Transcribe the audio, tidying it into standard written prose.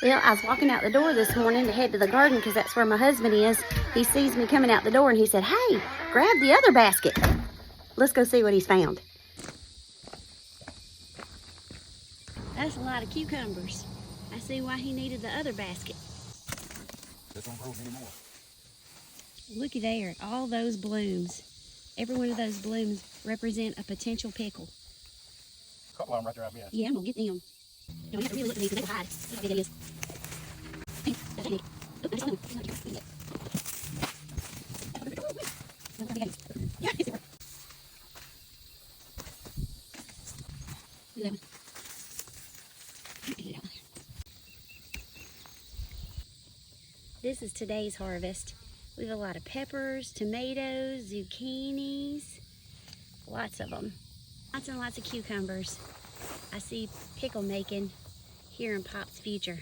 Well, I was walking out the door this morning to head to the garden because that's where my husband is. He sees me coming out the door and he said, "Hey, grab the other basket." Let's go see what he's found. That's a lot of cucumbers. I see why he needed the other basket. This don't grow anymore. Looky there, all those blooms. Every one of those blooms represent a potential pickle. A couple of them right there, I bet. Yeah, I'm gonna get them. No, you have to really look at these because they will hide. Look how big that is. Hey, that's it. Oh, that's another one. Yeah, it's there. Look at that one. This is today's harvest. We have a lot of peppers, tomatoes, zucchinis, lots of them. Lots and lots of cucumbers. I see pickle making here in Pop's future.